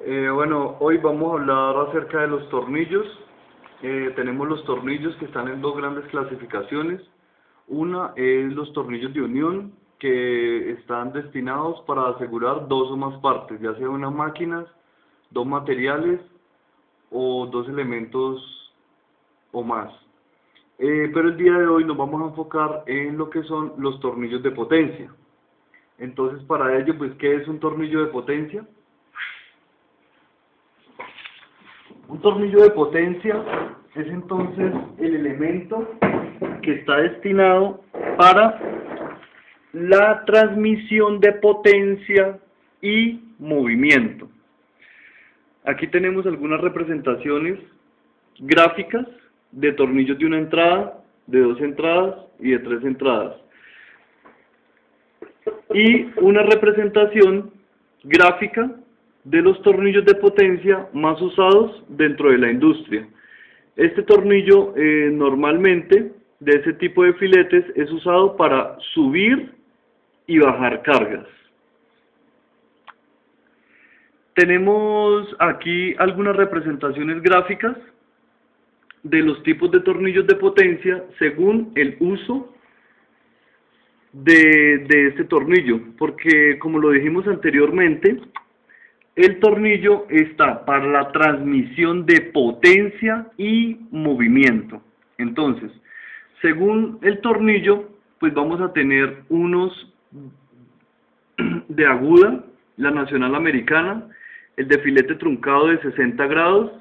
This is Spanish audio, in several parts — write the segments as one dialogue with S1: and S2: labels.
S1: Bueno, hoy vamos a hablar acerca de los tornillos. Tenemos los tornillos que están en dos grandes clasificaciones. Una es los tornillos de unión, que están destinados para asegurar dos o más partes, ya sea unas máquinas, dos materiales o dos elementos o más. Pero el día de hoy nos vamos a enfocar en lo que son los tornillos de potencia. Entonces, para ello, pues, ¿qué es un tornillo de potencia? Un tornillo de potencia es entonces el elemento que está destinado para la transmisión de potencia y movimiento. Aquí tenemos algunas representaciones gráficas de tornillos de una entrada, de dos entradas y de tres entradas. Y una representación gráfica de los tornillos de potencia más usados dentro de la industria. Este tornillo normalmente de ese tipo de filetes es usado para subir y bajar cargas. Tenemos aquí algunas representaciones gráficas de los tipos de tornillos de potencia según el uso de este tornillo, porque como lo dijimos anteriormente, el tornillo está para la transmisión de potencia y movimiento. Entonces, según el tornillo, pues vamos a tener unos de aguda, la nacional americana, el de filete truncado de 60 grados,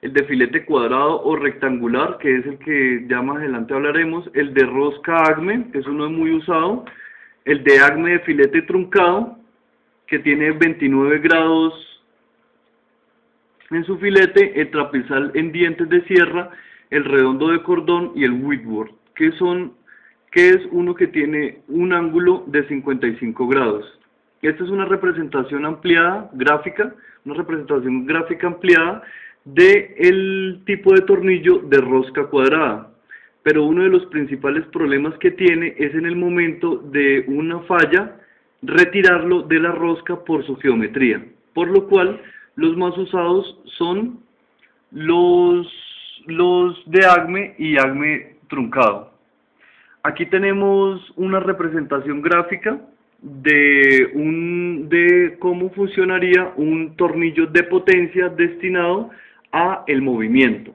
S1: el de filete cuadrado o rectangular, que es el que ya más adelante hablaremos, el de rosca ACME, que es uno muy usado, el de ACME de filete truncado, que tiene 29 grados en su filete, el trapezal en dientes de sierra, el redondo de cordón y el Whitworth, que es uno que tiene un ángulo de 55 grados. Esta es una representación ampliada, gráfica, una representación gráfica ampliada del tipo de tornillo de rosca cuadrada. Pero uno de los principales problemas que tiene es en el momento de una falla, retirarlo de la rosca por su geometría, por lo cual los más usados son los de ACME y ACME truncado. Aquí tenemos una representación gráfica de cómo funcionaría un tornillo de potencia destinado a el movimiento.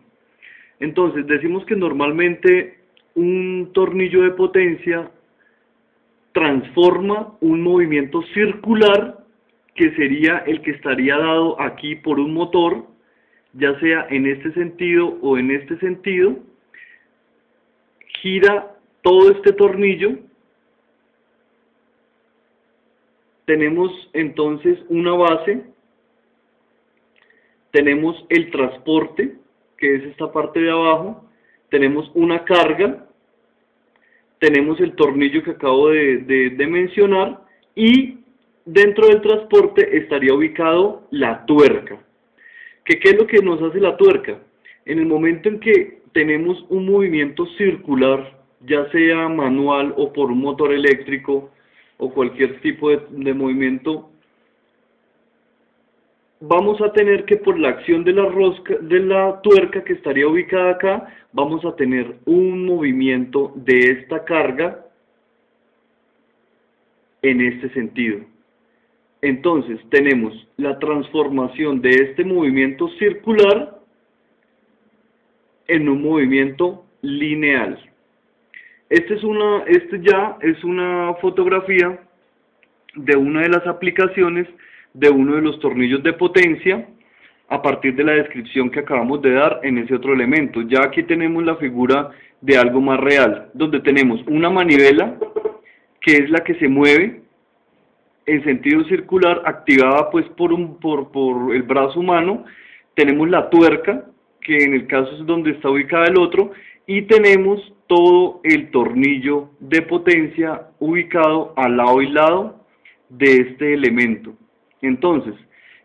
S1: Entonces, decimos que normalmente un tornillo de potencia transforma un movimiento circular, que sería el que estaría dado aquí por un motor, ya sea en este sentido o en este sentido, gira todo este tornillo. Tenemos entonces una base, tenemos el transporte, que es esta parte de abajo, tenemos una carga, tenemos el tornillo que acabo de mencionar, y dentro del transporte estaría ubicado la tuerca. ¿Qué es lo que nos hace la tuerca? En el momento en que tenemos un movimiento circular, ya sea manual o por un motor eléctrico o cualquier tipo de movimiento, vamos a tener que, por la acción de la tuerca que estaría ubicada acá, vamos a tener un movimiento de esta carga en este sentido. Entonces tenemos la transformación de este movimiento circular en un movimiento lineal. Esta ya es una fotografía de una de las aplicaciones de uno de los tornillos de potencia, a partir de la descripción que acabamos de dar en ese otro elemento. Ya aquí tenemos la figura de algo más real, donde tenemos una manivela, que es la que se mueve en sentido circular, activada pues por el brazo humano. Tenemos la tuerca, que en el caso es donde está ubicada el otro, y tenemos todo el tornillo de potencia ubicado al lado y lado de este elemento. Entonces,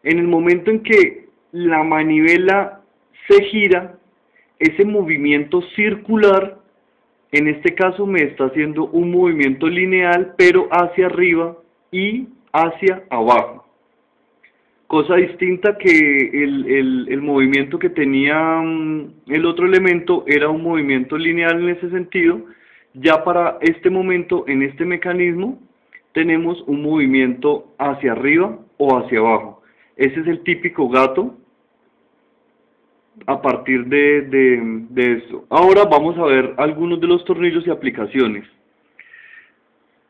S1: en el momento en que la manivela se gira, ese movimiento circular, en este caso me está haciendo un movimiento lineal, pero hacia arriba y hacia abajo. cosa distinta que el movimiento que tenía el otro elemento era un movimiento lineal en ese sentido. Ya para este momento, en este mecanismo, tenemos un movimiento hacia arriba o hacia abajo. Ese es el típico gato a partir de esto. Ahora vamos a ver algunos de los tornillos y aplicaciones.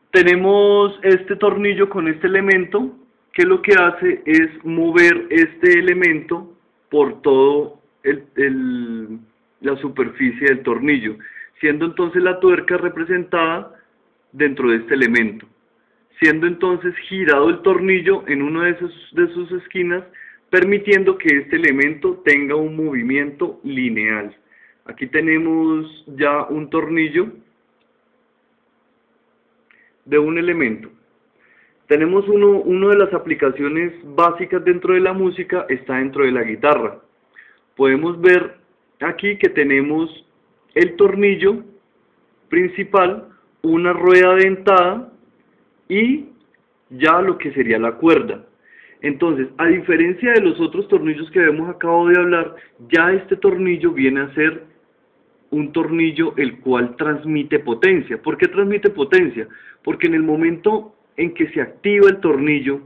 S1: Tenemos este tornillo con este elemento, que lo que hace es mover este elemento por todo la superficie del tornillo, siendo entonces la tuerca representada dentro de este elemento, siendo entonces girado el tornillo en una de sus esquinas, permitiendo que este elemento tenga un movimiento lineal. Aquí tenemos ya un tornillo de un elemento. Tenemos una de las aplicaciones básicas dentro de la música, está dentro de la guitarra. Podemos ver aquí que tenemos el tornillo principal, una rueda dentada y ya lo que sería la cuerda. Entonces, a diferencia de los otros tornillos que acabo de hablar, ya este tornillo viene a ser un tornillo el cual transmite potencia. ¿Por qué transmite potencia? Porque en el momento en que se activa el tornillo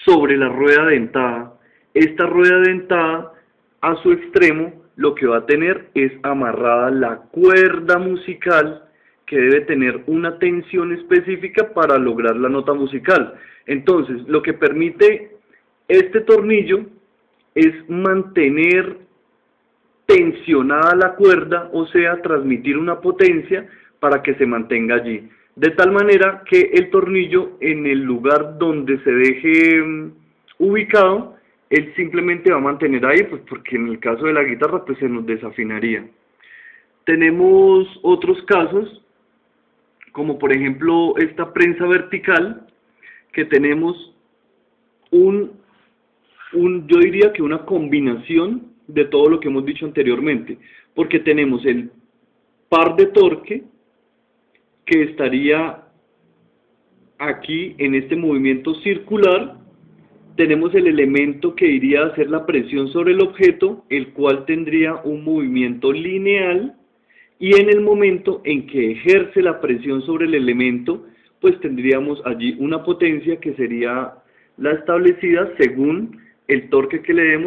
S1: sobre la rueda dentada, esta rueda dentada a su extremo lo que va a tener es amarrada la cuerda musical, que debe tener una tensión específica para lograr la nota musical. Entonces, lo que permite este tornillo es mantener tensionada la cuerda, o sea, transmitir una potencia para que se mantenga allí. De tal manera que el tornillo, en el lugar donde se deje ubicado, él simplemente va a mantener ahí, pues porque en el caso de la guitarra pues se nos desafinaría. Tenemos otros casos, como por ejemplo esta prensa vertical, que tenemos yo diría que una combinación de todo lo que hemos dicho anteriormente, porque tenemos el par de torque, que estaría aquí en este movimiento circular. Tenemos el elemento que iría a hacer la presión sobre el objeto, el cual tendría un movimiento lineal, y en el momento en que ejerce la presión sobre el elemento, pues tendríamos allí una potencia que sería la establecida según el torque que le demos